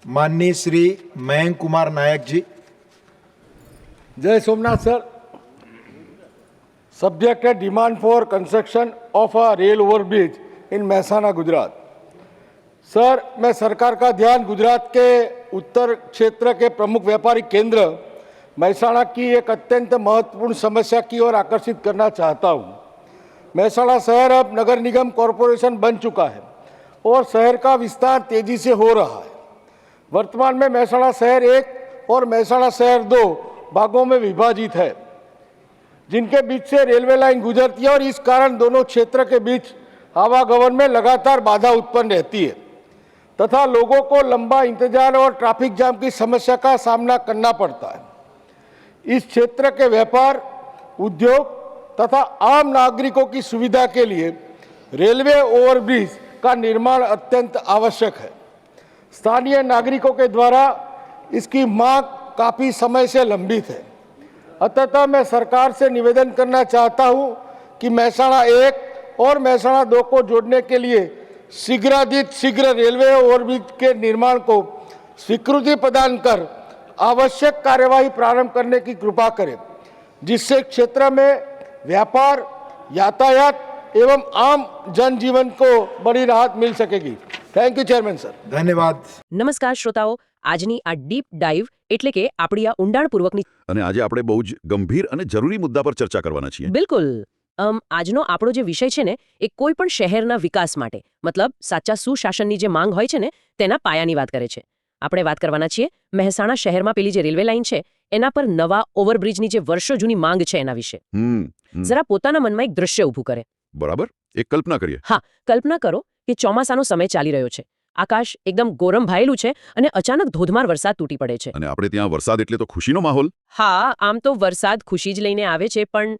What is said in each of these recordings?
माननीय श्री मयंक कुमार नायक जी। जय Somnath sir. Subject है demand for construction of a rail overbridge in Mehsana Gujarat. Sir, मैं सरकार का ध्यान गुजरात के उत्तर क्षेत्र के प्रमुख व्यापारिक केंद्र महसाना की एक अत्यंत महत्वपूर्ण समस्या की ओर आकर्षित करना चाहता हूँ। महसाना शहर अब नगर निगम कॉरपोरेशन बन चुका है और शहर का विस्तार तेजी से हो रहा है। वर्तमान में महसाना शहर 1 और महसाना शहर 2 भागों में विभाजित है, जिनके बीच से रेलवे लाइन गुजरती है और इस कारण दोनों क्षेत्र के बीच आवागमन में लगातार बाधा उत्पन्न रहती है तथा लोगों को लंबा इंतजार और ट्रैफिक जाम की समस्या का सामना करना पड़ता है। इस क्षेत्र के व्यापार, उद्योग तथा आम नागरिकों की सुविधा के लिए रेलवे ओवरब्रिज का निर्माण अत्यंत आवश्यक है। स्थानीय नागरिकों के द्वारा इसकी मांग काफ़ी समय से लंबित है। अतः मैं सरकार से निवेदन करना चाहता हूं कि महसाना 1 और महसाना 2 को जोड़ने के लिए शीघ्र रेलवे ओवरब्रिज के निर्माण को स्वीकृति प्रदान कर आवश्यक कार्यवाही प्रारंभ करने की कृपा करें, जिससे क्षेत्र में व्यापार, यातायात एवं आम जनजीवन को बड़ी राहत मिल सकेगी। Thank you chairman sir. धन्यवाद। નમસ્કાર શ્રોતાઓ, આજની આ ડીપ ડાઈવ એટલે કે આપણી આ ઊંડાણપૂર્વકની અને આજે આપણે બહુ જ ગંભીર અને જરૂરી મુદ્દા પર ચર્ચા કરવાના છીએ. બિલકુલ આજનો આપણો જે વિષય છે ને એ કોઈ પણ શહેરના વિકાસ માટે મતલબ સાચા સુશાસનની જે માંગ હોય છે ને તેના પાયાની વાત કરે છે. આપણે વાત કરવાના છીએ મહેસાણા શહેરમાં પેલી જે રેલવે લાઇન છે એના પર નવા ઓવરબ્રિજની જે વર્ષો જૂની માંગ છે એના વિશે જરા પોતાના મનમાં એક દૃશ્ય ઊભું કરે. બરાબર, એક કલ્પના કરીએ. હા, કલ્પના કરો કે ચોમાસાનો સમય ચાલી રહ્યો છે, આકાશ એકદમ ગોરમ ભાયેલું છે અને અચાનક ધોધમાર વરસાદ તૂટી પડે છે. અને આપણે ત્યાં વરસાદ એટલે તો ખુશીનો માહોલ. હા, આમ તો વરસાદ ખુશી જ લઈને આવે છે, પણ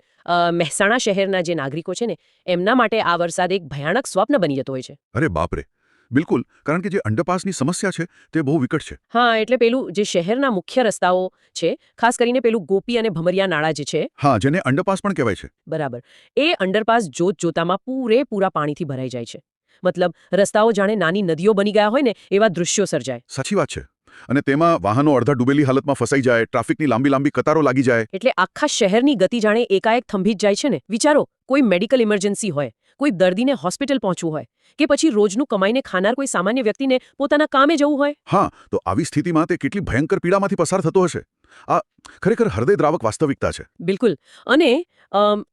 મહેસાણા શહેરના જે નાગરિકો છે ને એમના માટે આ વરસાદ એક ભયાનક સ્વપ્ન બની જતો હોય છે. અરે બાપરે, બિલકુલ, કારણ કે જે અંડરપાસની સમસ્યા છે તે બહુ વિકટ છે. હા, એટલે પેલું જે શહેરના મુખ્ય રસ્તાઓ છે, ખાસ કરીને પેલું ગોપી અને ભમરિયા નાળા જે છે, હા, જેને અંડરપાસ પણ કહેવાય છે. બરાબર, એ અંડરપાસ જોતામાં પૂરેપૂરા પાણીથી ભરાઈ જાય છે. મતલબ રસ્તાઓ જાણે નાની નદીઓ બની ગયા હોય ને એવા દૃશ્યો સર્જાય. સાચી વાત છે. અને તેમાં વાહનો અડધા ડૂબેલી હાલતમાં ફસાઈ જાય, ટ્રાફિકની લાંબી કતારો લાગી જાય. એટલે આખા શહેરની ગતિ જાણે એકાએક થંભી જ જાય છે ને. વિચારો, કોઈ મેડિકલ ઇમરજન્સી હોય, કોઈ દર્દીને હોસ્પિટલ પહોંચવું હોય કે પછી રોજનું કમાઈને ખાનાર કોઈ સામાન્ય વ્યક્તિને પોતાના કામે જવું હોય. હા, તો આવી સ્થિતિમાં તે કેટલી ભયંકર પીડામાંથી પસાર થતો હશે. આ ખરેખર હૃદયદ્રાવક વાસ્તવિકતા છે. બિલકુલ. અને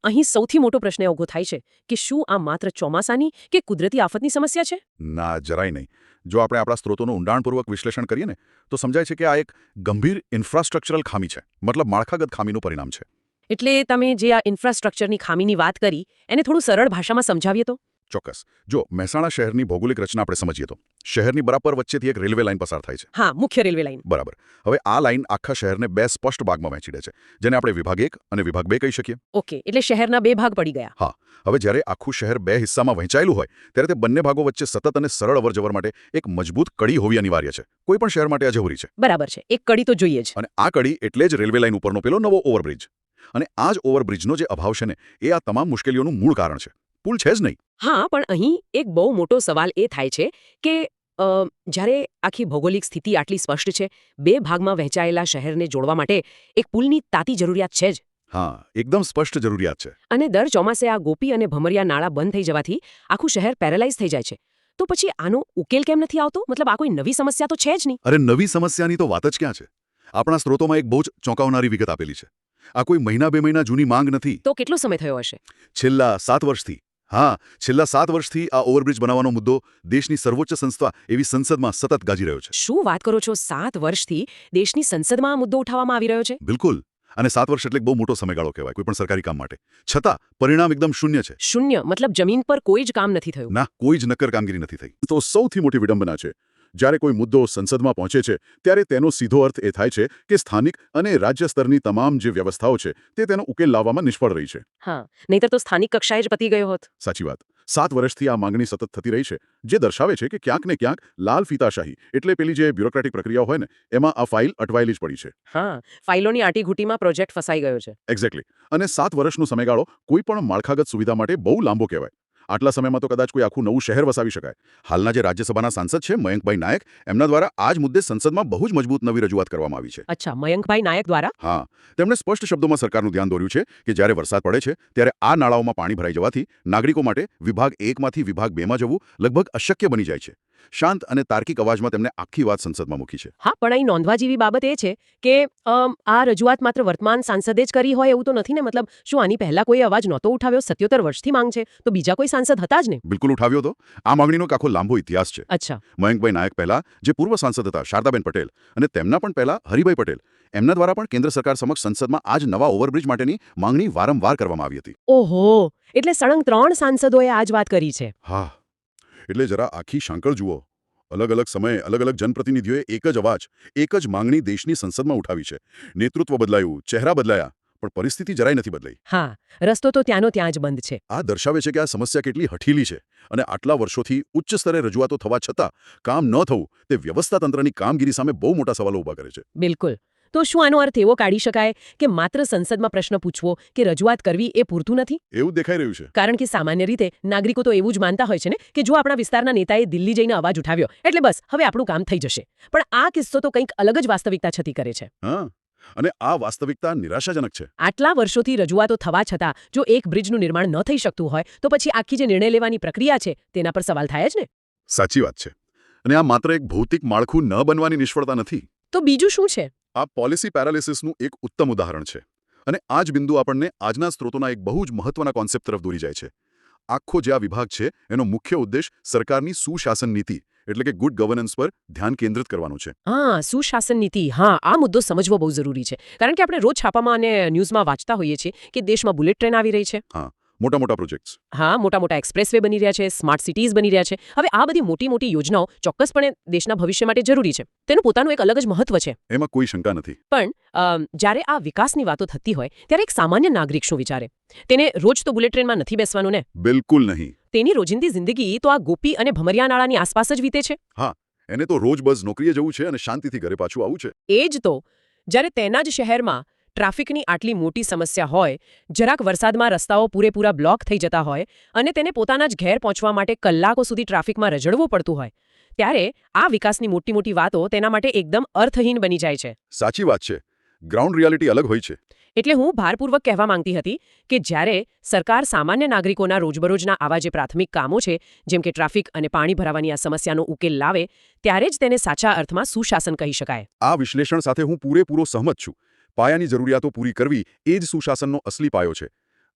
અહીં સૌથી મોટો પ્રશ્ન ઊભો થાય છે કે શું આ માત્ર ચોમાસાની કે કુદરતી આફતની સમસ્યા છે? ના, જરાય નહીં. જો આપણે આપણા સ્ત્રોતોનું ઊંડાણપૂર્વક વિશ્લેષણ કરીએ ને તો સમજાય છે કે આ એક ગંભીર ઇન્ફ્રાસ્ટ્રક્ચરલ ખામી છે, મતલબ માળખાગત ખામીનું પરિણામ છે. એટલે તમે જે આ ઇન્ફ્રાસ્ટ્રક્ચરની ખામીની વાત કરી એને થોડું સરળ ભાષામાં સમજાવીએ તો? ચોક્કસ. જો મહેસાણા શહેરની ભૌગોલિક રચના આપણે સમજીએ તો શહેરની બરાબર વચ્ચેથી એક રેલવે લાઇન પસાર થાય છે. હા, મુખ્ય રેલવે લાઇન. બરાબર. હવે આ લાઇન આખા શહેરને 2 સ્પષ્ટ ભાગમાં વહેંચી દે છે, જેને આપણે વિભાગ 1 અને વિભાગ 2 કહી શકીએ. ઓકે, એટલે શહેરના 2 ભાગ પડી ગયા. હા. હવે જ્યારે આખું શહેર 2 હિસ્સામાં વહેંચાયેલું હોય ત્યારે તે બંને ભાગો વચ્ચે સતત અને સરળ અવરજવર માટે એક મજબૂત કડી હોવી અનિવાર્ય છે. કોઈ પણ શહેર માટે આ જરૂરી છે. બરાબર છે, એક કડી તો જોઈએ જ. અને આ કડી એટલે જ રેલવે લાઇન ઉપરનો પેલો નવો ઓવરબ્રિજ. અને આ જ ઓવરબ્રિજનો જે અભાવ છે ને એ આ તમામ મુશ્કેલીઓનું મૂળ કારણ છે. પુલ છે જ નહીં. હા, પણ અહીં એક બહુ મોટો સવાલ એ થાય છે કે જ્યારે આખી ભૌગોલિક સ્થિતિ આટલી સ્પષ્ટ છે, 2 ભાગમાં વહેંચાયેલા શહેરને જોડવા માટે એક પુલની તાતી જરૂરિયાત છે જ. હા, એકદમ સ્પષ્ટ જરૂરિયાત છે. અને દર ચોમાસે આ ગોપી અને ભમરિયા નાળા બંધ થઈ જવાથી આખું શહેર પેરેલાઇઝ થઈ જાય છે. તો પછી આનો ઉકેલ કેમ નથી આવતો? મતલબ આ કોઈ નવી સમસ્યા તો છે જ નહીં. અરે, નવી સમસ્યાની તો વાત જ ક્યાં છે. આપણા સ્ત્રોતોમાં એક બહુ જ ચોંકાવનારી વિગત આપેલી છે. આ કોઈ મહિના 2 મહિના જૂની માંગ નથી. તો કેટલો સમય થયો હશે? છેલ્લા 7 વર્ષથી. હા, છેલ્લા 7 વર્ષથી આ ઓવરબ્રિજ બનાવવાનો મુદ્દો દેશની સર્વોચ્ચ સંસ્થા એવી સંસદમાં સતત ગાજી રહ્યો છે. શું વાત કરો છો? 7 વર્ષથી દેશની સંસદમાં આ મુદ્દો ઉઠાવવામાં આવી રહ્યો છે? બિલકુલ. અને 7 વર્ષ એટલે બહુ મોટો સમયગાળો કહેવાય કોઈ પણ સરકારી કામ માટે. છતાં પરિણામ એકદમ શૂન્ય છે. શૂન્ય મતલબ જમીન પર કોઈ જ કામ નથી થયું? ના, કોઈ જ નક્કર કામગીરી નથી થઈ. તો સૌથી મોટી વિડંબના છે જ્યારે કોઈ મુદ્દો સંસદમાં પહોંચે છે ત્યારે તેનો સીધો અર્થ એ થાય છે કે સ્થાનિક અને રાજ્ય સ્તરની તમામ જે વ્યવસ્થાઓ છે તે તેનો ઉકેલ લાવવામાં નિષ્ફળ રહી છે. હા, નહીતર તો સ્થાનિક કક્ષાએ જ પતી ગયો હોત. સાચી વાત. 7 વર્ષથી આ માંગણી સતત થતી રહી છે, જે દર્શાવે છે કે ક્યાંક ને ક્યાંક લાલ ફીતાશાહી એટલે પેલી જે બ્યુરોક્રેટિક પ્રક્રિયા હોય ને એમાં આ ફાઇલ અટવાયેલી જ પડી છે. હા, ફાઇલોની આંટીઘૂંટીમાં પ્રોજેક્ટ ફસાઈ ગયો છે. એક્ઝેક્ટલી. અને 7 વર્ષનો સમયગાળો કોઈ પણ માળખાગત સુવિધા માટે બહુ લાંબો કહેવાય. આટલા સમયમાં તો કદાચ કોઈ આખું નવું શહેર વસાવી શકાય. હાલના જે રાજ્યસભાના સાંસદ છે મયંકભાઈ નાયક, એમના દ્વારા આ જ મુદ્દે સંસદમાં બહુ જ મજબૂત નવી રજૂઆત કરવામાં આવી છે. અચ્છા, મયંકભાઈ નાયક દ્વારા. હા, તેમણે સ્પષ્ટ શબ્દોમાં સરકારનું ધ્યાન દોર્યું છે કે જ્યારે વરસાદ પડે છે ત્યારે આ નાળાઓમાં પાણી ભરાઈ જવાથી નાગરિકો માટે વિભાગ 1માંથી વિભાગ 2માં જવું લગભગ અશક્ય બની જાય છે. શાંત અને તાર્કિક અવાજમાં તેમણે આખી વાત સંસદમાં મૂકી છે. હા, પણ અહીં નોંધવા જેવી બાબત એ છે કે આ રજૂઆત માત્ર વર્તમાન સાંસદે જ કરી હોય એવું તો નથી ને? મતલબ શું આની પહેલા કોઈ અવાજ નહોતો ઉઠાવ્યો? 77 વર્ષથી માંગ છે તો બીજા કોઈ સાંસદ હતા જ ને? બિલકુલ ઉઠાવ્યો તો. આ માંગણીનો એક આખો લાંબો ઇતિહાસ છે. અચ્છા. મયંકભાઈ નાયક પહેલા જે પૂર્વ સાંસદ હતા શારદાબેન પટેલ, અને તેમના પણ પહેલા હરિભાઈ પટેલ, એમના દ્વારા પણ કેન્દ્ર સરકાર સમક્ષ સંસદમાં આ જ નવા ઓવરબ્રિજ માટેની માંગણી વારંવાર કરવામાં આવી હતી. ઓહો, એટલે સળંગ 3 સાંસદોએ આ જ વાત કરી છે. હા, એટલે જરા આખી સાંકળ જુઓ. અલગ અલગ સમયે અલગ અલગ જનપ્રતિનિધિઓએ એક જ અવાજ, એક જ માંગણી દેશની સંસદમાં ઉઠાવી છે. નેતૃત્વ બદલાયું, ચહેરા બદલાયા, પણ પરિસ્થિતિ જરાય નથી બદલાઈ. હા, રસ્તો તો ત્યાંનો ત્યાં જ બંધ છે. આ દર્શાવે છે કે આ સમસ્યા કેટલી હઠીલી છે અને આટલા વર્ષોથી ઉચ્ચ સ્તરે રજૂઆતો થવા છતાં કામ ન થવું તે વ્યવસ્થાતંત્રની કામગીરી સામે બહુ મોટા સવાલો ઊભા કરે છે. બિલકુલ. તો શું આનો અર્થ એવો કાઢી શકાય કે માત્ર સંસદમાં પ્રશ્ન પૂછવો કે રજૂઆત કરવી એ પૂરતું નથી? એવું દેખાઈ રહ્યું છે. કારણ કે સામાન્ય રીતે નાગરિકો તો એવું જ માનતા હોય છે ને કે જો આપણા વિસ્તારના નેતાએ દિલ્હી જઈને અવાજ ઉઠાવ્યો એટલે બસ હવે આપણું કામ થઈ જશે. પણ આ કિસ્સો તો કંઈક અલગ જ વાસ્તવિકતા છતી કરે છે. હા, અને આ વાસ્તવિકતા નિરાશાજનક છે. આટલા વર્ષોથી રજૂઆતો થવા છતાં જો એક બ્રિજનું નિર્માણ ન થઈ શકતું હોય તો પછી આખી જે નિર્ણય લેવાની પ્રક્રિયા છે તેના પર સવાલ થાય જ ને? સાચી વાત છે. અને આ માત્ર એક ભૌતિક માળખું ન બનવાની નિષ્ફળતા નથી. તો બીજું શું છે? આ પોલિસી પેરાલિસિસનું એક ઉત્તમ ઉદાહરણ છે. અને આ જ બિંદુ આપણને આજના સ્ત્રોતોના એક બહુ જ મહત્વના કોન્સેપ્ટ તરફ દોરી જાય છે. આખો જે આ વિભાગ છે એનો મુખ્ય ઉદ્દેશ સરકારની સુશાસન નીતિ એટલે કે ગુડ ગવર્નન્સ પર ધ્યાન કેન્દ્રિત કરવાનું છે. હા, સુશાસન નીતિ. હા, આ મુદ્દો સમજવો બહુ જરૂરી છે. કારણ કે આપણે રોજ છાપામાં અને ન્યૂઝમાં વાંચતા હોઈએ છીએ કે દેશમાં બુલેટ ટ્રેન આવી રહી છે. હા, મોટા મોટા પ્રોજેક્ટ્સ. હા, મોટા મોટા એક્સપ્રેસવે બની રહ્યા છે, સ્માર્ટ સિટીઝ બની રહ્યા છે. હવે આ બધી મોટી મોટી યોજનાઓ ચોક્કસપણે દેશના ભવિષ્ય માટે જરૂરી છે. તેનું પોતાનું એક અલગ જ મહત્વ છે. એમાં કોઈ શંકા નથી. પણ જ્યારે આ વિકાસની વાતો થતી હોય ત્યારે એક સામાન્ય નાગરિક શું વિચારે? તેને રોજ તો બુલેટ ટ્રેનમાં નથી બેસવાનું ને? બિલકુલ નહીં. તેની રોજિંદી જિંદગી તો આ ગોપી અને ભમરિયા નાળાની આસપાસ જ વીતે છે. હા, એને તો રોજ બસ નોકરીએ જવું છે અને શાંતિથી ઘરે પાછું આવવું છે. એ જ તો. જ્યારે તેના જ શહેરમાં ટ્રાફિકની આટલી મોટી સમસ્યા હોય, જરાક વરસાદમાં રસ્તાઓ પૂરેપૂરા બ્લોક થઈ જતા હોય અને તેને પોતાના જ ઘેર પહોંચવા માટે કલાકો સુધી ટ્રાફિકમાં રઝળવું પડતું હોય, ત્યારે આ વિકાસની મોટી મોટી વાતો તેના માટે એકદમ અર્થહીન બની જાય છે. સાચી વાત છે. ગ્રાઉન્ડ રિયાલિટી અલગ હોય છે. એટલે હું ભારપૂર્વક કહેવા માંગતી હતી કે જ્યારે સરકાર સામાન્ય નાગરિકોના રોજબરોજના આવા જે પ્રાથમિક કામો છે જેમ કે ટ્રાફિક અને પાણી ભરાવાની આ સમસ્યાનો ઉકેલ લાવે ત્યારે જ તેને સાચા અર્થમાં સુશાસન કહી શકાય. આ વિશ્લેષણ સાથે હું પૂરેપૂરો સહમત છું. પાયાની જરૂરિયાતો પૂરી કરવી એ જ સુશાસનનો અસલી પાયો છે.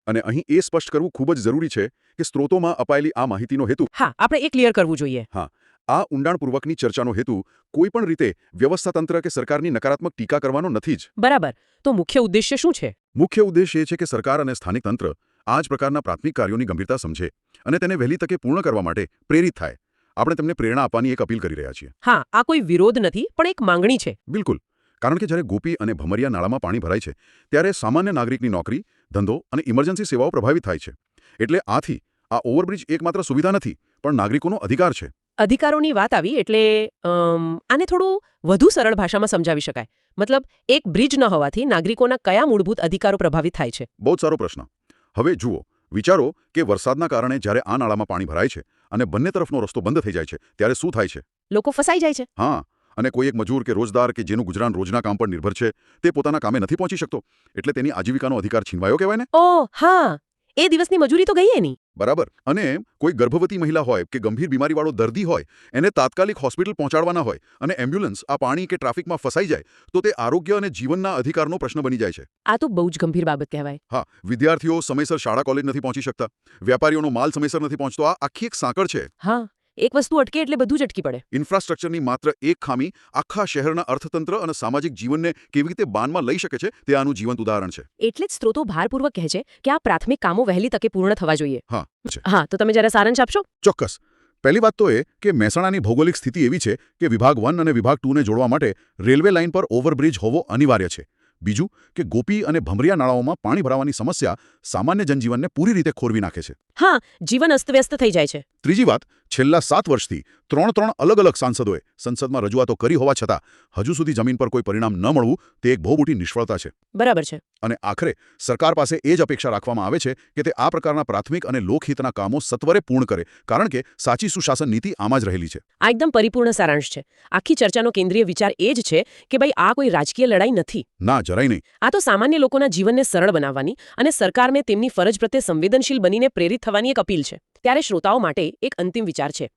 અને અહીં એ સ્પષ્ટ કરવું ખૂબ જ જરૂરી છે કે સ્ત્રોતોમાં અપાયેલી આ માહિતીનો હેતુ આપણે એ ક્લિયર કરવું જોઈએ. હા, આ ઊંડાણપૂર્વકની ચર્ચાનો હેતુ કોઈપણ રીતે વ્યવસ્થાતંત્ર કે સરકારની નકારાત્મક ટીકા કરવાનો નથી જ. બરાબર. તો મુખ્ય ઉદ્દેશ્ય શું છે? મુખ્ય ઉદ્દેશ એ છે કે સરકાર અને સ્થાનિક તંત્ર આ જ પ્રકારના પ્રાથમિક કાર્યોની ગંભીરતા સમજે અને તેને વહેલી તકે પૂર્ણ કરવા માટે પ્રેરિત થાય. આપણે તેમને પ્રેરણા આપવાની એક અપીલ કરી રહ્યા છીએ. હા, આ કોઈ વિરોધ નથી પણ એક માંગણી છે. બિલકુલ. કારણ કે જ્યારે ગોપી અને ભમરિયા નાળામાં પાણી ભરાય છે ત્યારે સામાન્ય નાગરિકની નોકરી, ધંધો અને ઇમરજન્સી સેવાઓ પ્રભાવિત થાય છે. એટલે આથી આ ઓવરબ્રિજ એકમાત્ર સુવિધા નથી પણ નાગરિકોનો અધિકાર છે. અધિકારોની વાત આવી એટલે આને થોડું વધુ સરળ ભાષામાં સમજાવી શકાય. મતલબ એક બ્રિજ ન હોવાથી નાગરિકોના કયા મૂળભૂત અધિકારો પ્રભાવિત થાય છે? બહુ સારો પ્રશ્ન. હવે જુઓ, વિચારો કે વરસાદના કારણે જ્યારે આ નાળામાં પાણી ભરાય છે અને બંને તરફનો રસ્તો બંધ થઈ જાય છે ત્યારે શું થાય છે? લોકો ફસાઈ જાય છે. હા, અને કોઈ એક મજૂર કે રોજદાર કે જેનું ગુજરાન રોજના કામ પર નિર્ભર છે તે પોતાના કામે નથી પહોંચી શકતો એટલે તેની આજીવિકાનો અધિકાર છીનવાયો કહેવાય ને? ઓહ હા, એ દિવસની મજૂરી તો ગઈ એની. બરાબર. અને કોઈ ગર્ભવતી મહિલા હોય કે ગંભીર બીમારીવાળો દર્દી હોય એને તાત્કાલિક હોસ્પિટલ પહોંચાડવાના હોય અને એમ્બ્યુલન્સ આ પાણી કે ટ્રાફિકમાં ફસાઈ જાય તો તે આરોગ્ય અને જીવનના અધિકારનો પ્રશ્ન બની જાય છે. આ તો બહુ જ ગંભીર બાબત કહેવાય. હા, વિદ્યાર્થીઓ સમયસર શાળા કોલેજ નથી પહોંચી શકતા, વેપારીઓનો માલ સમયસર નથી પહોંચતો. આ આખી એક સાંકળ છે. હા, એક વસ્તુ અટકે એટલે બધું જ અટકી પડે. ઇન્ફ્રાસ્ટ્રક્ચરની માત્ર એક ખામી આખા શહેરના અર્થતંત્ર અને સામાજિક જીવનને કેવી રીતે બાનમાં લઈ શકે છે તે આનું જીવંત ઉદાહરણ છે. એટલે જ સ્ત્રોતો ભારપૂર્વક કહે છે કે આ પ્રાથમિક કામો વહેલી તકે પૂર્ણ થવા જોઈએ. હા, તો તમે જરા સારાંશ આપશો? ચોક્કસ. પહેલી વાત તો એ કે મહેસાણાની ભૌગોલિક સ્થિતિ એવી છે કે વિભાગ 1 અને વિભાગ 2ને જોડવા માટે રેલવે લાઇન પર ઓવરબ્રિજ હોવો અનિવાર્ય છે. બીજું કે ગોપી અને ભમરિયા નાળાઓમાં પાણી ભરાવાની સમસ્યા સામાન્ય જનજીવનને પૂરી રીતે ખોરવી નાખે છે. હા, જીવન અસ્તવ્યસ્ત થઈ જાય છે. ત્રીજી વાત, છેલ્લા 7 વર્ષથી ત્રણ અલગ અલગ સાંસદોએ સંસદમાં રજૂઆતો કરી હોવા છતાં હજુ સુધી જમીન પર કોઈ પરિણામ ન મળવું તે એક બહુ મોટી નિષ્ફળતા છે. બરાબર છે. અને આખરે સરકાર પાસે એ જ અપેક્ષા રાખવામાં આવે છે કે તે આ પ્રકારના પ્રાથમિક અને લોકહિતના કામો સત્વરે પૂર્ણ કરે, કારણ કે સાચી સુશાસન નીતિ આમાં જ રહેલી છે. આ એકદમ પરિપૂર્ણ સારાંશ છે. આખી ચર્ચાનો કેન્દ્રીય વિચાર એ જ છે કે ભાઈ આ કોઈ રાજકીય લડાઈ નથી. ના, જરાય નહીં. આ તો સામાન્ય લોકોના જીવનને સરળ બનાવવાની અને સરકારને તેમની ફરજ પ્રત્યે સંવેદનશીલ બનીને પ્રેરિત થવાની એક અપીલ છે. ત્યારે શ્રોતાઓ માટે એક અંતિમ વિચાર છે.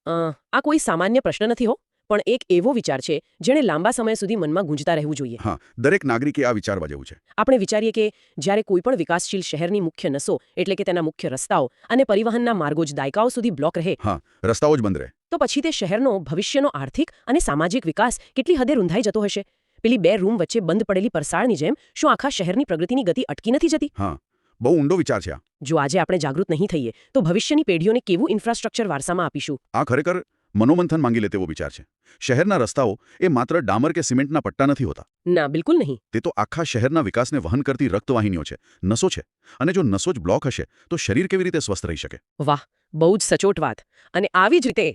આ કોઈ સામાન્ય પ્રશ્ન નથી હો, પણ એક એવો વિચાર છે જેણે લાંબા સમય સુધી મનમાં ગુંજતા રહેવું જોઈએ. હા, દરેક નાગરિકે આ વિચારવા જેવું છે. આપણે વિચારીએ કે જ્યારે કોઈ પણ વિકાસશીલ શહેરની મુખ્ય નસો એટલે કે તેના મુખ્ય રસ્તાઓ અને પરિવહનના માર્ગો જ દાયકાઓ સુધી બ્લોક રહે, હા, રસ્તાઓ જ બંધ રહે, તો પછી તે શહેરનો ભવિષ્યનો આર્થિક અને સામાજિક વિકાસ કેટલી હદે રૂંધાઈ જતો હશે. પેલી બે રૂમ વચ્ચે બંધ પડેલી પરસાળની જેમ શું આખા શહેરની પ્રગતિની ગતિ અટકી નથી જતી? હા, બહુ ઊંડો વિચાર છે આ. જો આજે આપણે જાગૃત નહીં થઈએ તો ભવિષ્યની પેઢીઓને કેવું ઇન્ફ્રાસ્ટ્રક્ચર વારસામાં આપીશું? આ ખરેખર મનોમંથન માંગી લે તેવો વિચાર છે. શહેરના રસ્તાઓ એ માત્ર ડામર કે સિમેન્ટના પટ્ટા નથી હોતા. ના, બિલકુલ નહીં. તે તો આખા શહેરના વિકાસને વહન કરતી રક્તવાહિનીઓ છે, નસો છે. અને જો નસો જ બ્લોક હશે તો શરીર કેવી રીતે સ્વસ્થ રહી શકે? વાહ, બહુ જ સચોટ વાત. અને આવી જ રીતે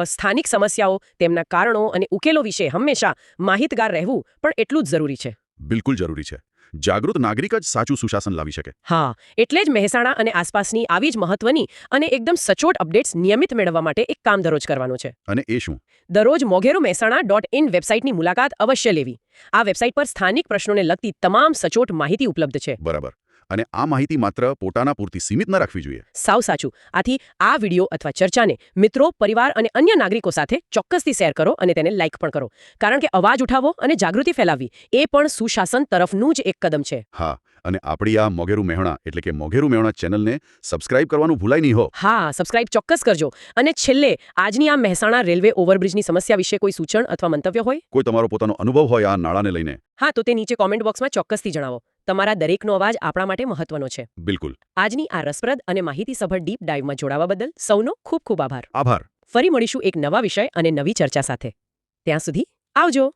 સ્થાનિક સમસ્યાઓ, તેમના કારણો અને ઉકેલો વિશે હંમેશા માહિતગાર રહેવું પણ એટલું જ જરૂરી છે. બિલકુલ જરૂરી છે. જાગૃત નાગરિક જ સાચું સુશાસન લાવી શકે. હા, એટલે જ મહેસાણા અને આસપાસની આવી જ મહત્વની અને એકદમ સચોટ અપડેટ્સ નિયમિત મેળવવા માટે એક કામ દરરોજ કરવાનું છે. અને એ શું? દરરોજ mogeruMehsana.in વેબસાઇટની મુલાકાત અવશ્ય લેવી. આ વેબસાઇટ પર સ્થાનિક પ્રશ્નોને લગતી તમામ સચોટ માહિતી ઉપલબ્ધ છે. બરાબર. અને આ માહિતી માત્ર પોતાના પૂરતી સીમિત ન રાખવી જોઈએ. સાવ સાચું. આથી આ વિડિયો અથવા ચર્ચાને મિત્રો, પરિવાર અને અન્ય નાગરિકો સાથે ચોક્કસથી શેર કરો અને તેને લાઇક પણ કરો. કારણ કે અવાજ ઉઠાવવો અને જાગૃતિ ફેલાવવી એ પણ સુશાસન તરફનું જ એક કદમ છે. હા, અને આપણી આ મોગેરુ મહેણા એટલે કે મોગેરુ મહેણા ચેનલને સબસ્ક્રાઇબ કરવાનું ભૂલાય નહીં હો. હા, સબસ્ક્રાઇબ ચોક્કસ કરજો. અને છેલ્લે આજની આ મહેસાણા રેલવે ઓવરબ્રિજની સમસ્યા વિશે કોઈ સૂચન અથવા મંતવ્ય હોય? કોઈ તમારો પોતાનો અનુભવ હોય આ નાળાને લઈને? હા, તો તે નીચે કોમેન્ટ બોક્સમાં ચોક્કસથી જણાવો. તમારા દરેકનો અવાજ આપણા માટે મહત્વનો છે. બિલકુલ. આજની આ રસપ્રદ અને માહિતીસભર ડીપ ડાઇવમાં જોડાવા બદલ સૌનો ખૂબ ખૂબ આભાર. આભાર. ફરી મળીશું એક નવા વિષય અને નવી ચર્ચા સાથે. ત્યાં સુધી આવજો.